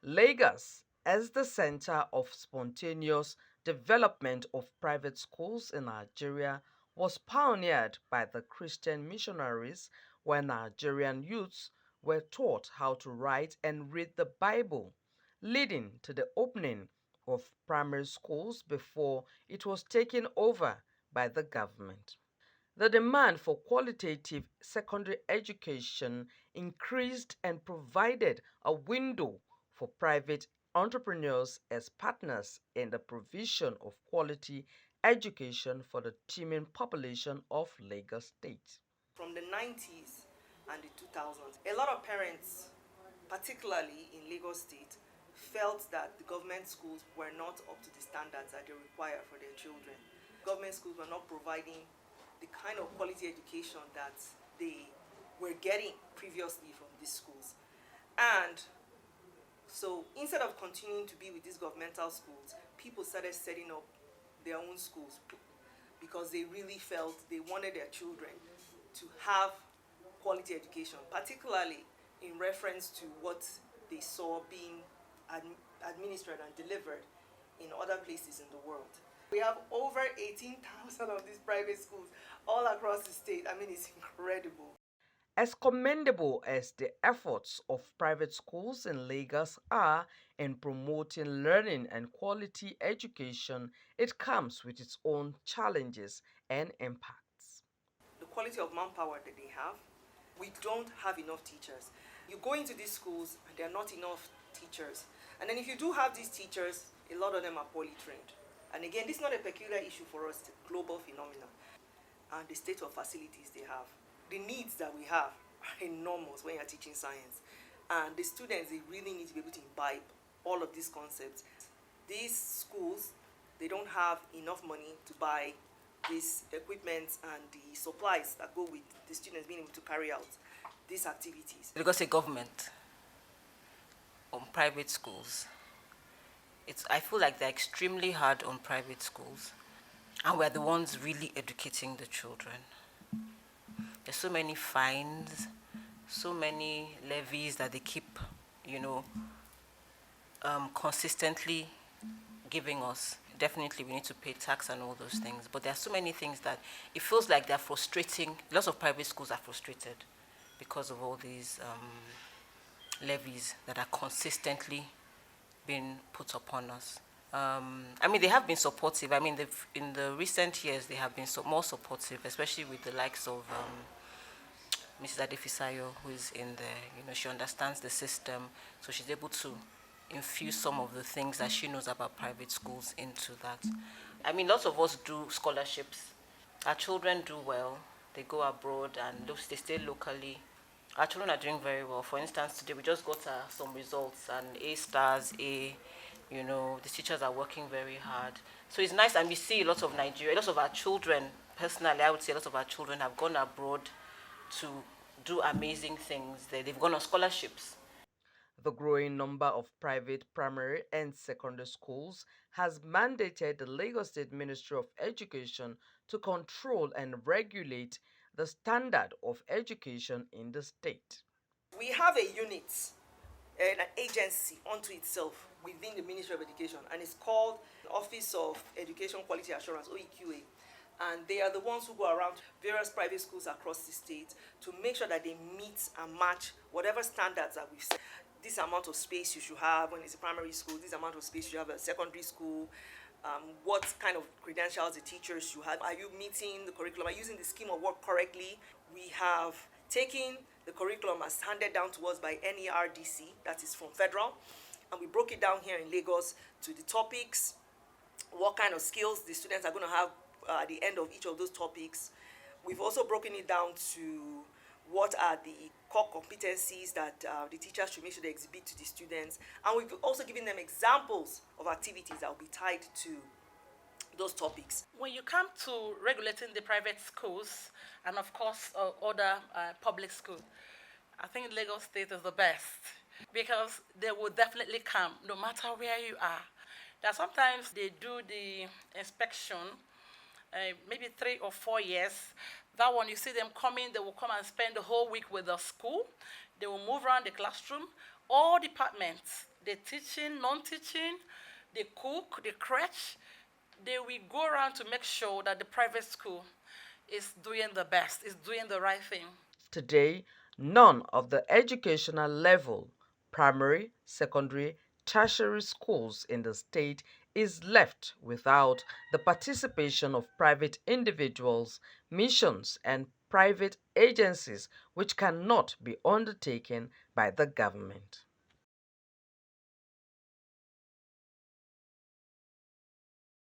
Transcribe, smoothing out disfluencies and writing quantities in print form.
Lagos, as the center of spontaneous development of private schools in Nigeria, was pioneered by the Christian missionaries when Nigerian youths were taught how to write and read the Bible, leading to the opening of primary schools before it was taken over by the government. The demand for qualitative secondary education increased and provided a window for private entrepreneurs as partners in the provision of quality education for the teeming population of Lagos State. From the 90s and the 2000s, a lot of parents, particularly in Lagos State, felt that the government schools were not up to the standards that they require for their children. Government schools were not providing the kind of quality education that they were getting previously from these schools. And so instead of continuing to be with these governmental schools, people started setting up their own schools because they really felt they wanted their children to have quality education, particularly in reference to what they saw being administered and delivered in other places in the world. We have over 18,000 of these private schools all across the state. I mean, it's incredible. As commendable as the efforts of private schools in Lagos are in promoting learning and quality education, it comes with its own challenges and impacts. The quality of manpower that they have, we don't have enough teachers. You go into these schools and there are not enough teachers. And then if you do have these teachers, a lot of them are poorly trained. And again, this is not a peculiar issue for us, it's a global phenomenon. And the state of facilities they have. The needs that we have are enormous when you're teaching science. And the students, they really need to be able to imbibe all of these concepts. These schools, they don't have enough money to buy this equipment and the supplies that go with the students being able to carry out these activities. Because the government on private schools, I feel like they're extremely hard on private schools, and we're the ones really educating the children. There's so many fines, so many levies that they keep, consistently giving us. Definitely we need to pay tax and all those things, but there are so many things that it feels like they're frustrating. Lots of private schools are frustrated because of all these levies that are consistently being put upon us. They have been supportive. In the recent years, they have been more supportive, especially with the likes of Mrs. Adefisayo, who is in there. She understands the system, so she's able to infuse some of the things that she knows about private schools into that. Lots of us do scholarships. Our children do well. They go abroad and they stay locally. Our children are doing very well. For instance, today we just got some results and A stars, A, the teachers are working very hard. So it's nice, and we see lots of our children, personally, I would say a lot of our children have gone abroad to do amazing things there. They've gone on scholarships. The growing number of private primary and secondary schools has mandated the Lagos State Ministry of Education to control and regulate the standard of education in the state. We have a unit, an agency unto itself within the Ministry of Education, and it's called Office of Education Quality Assurance, OEQA. And they are the ones who go around various private schools across the state to make sure that they meet and match whatever standards that we've set. This amount of space you should have when it's a primary school, this amount of space you have at a secondary school, what kind of credentials the teachers should have. Are you meeting the curriculum? Are you using the scheme of work correctly? We have taken the curriculum as handed down to us by NERDC, that is from federal, and we broke it down here in Lagos to the topics, what kind of skills the students are going to have at the end of each of those topics. We've also broken it down to what are the core competencies that the teachers should make sure they exhibit to the students. And we've also given them examples of activities that will be tied to those topics. When you come to regulating the private schools and of course other public schools, I think Lagos State is the best because they will definitely come no matter where you are. That sometimes they do the inspection maybe 3 or 4 years. That one, you see them coming, they will come and spend the whole week with the school. They will move around the classroom. All departments, the teaching, non-teaching, the cook, the crèche, they will go around to make sure that the private school is doing the best, is doing the right thing. Today, none of the educational level, primary, secondary, tertiary schools in the state is left without the participation of private individuals, missions, and private agencies which cannot be undertaken by the government.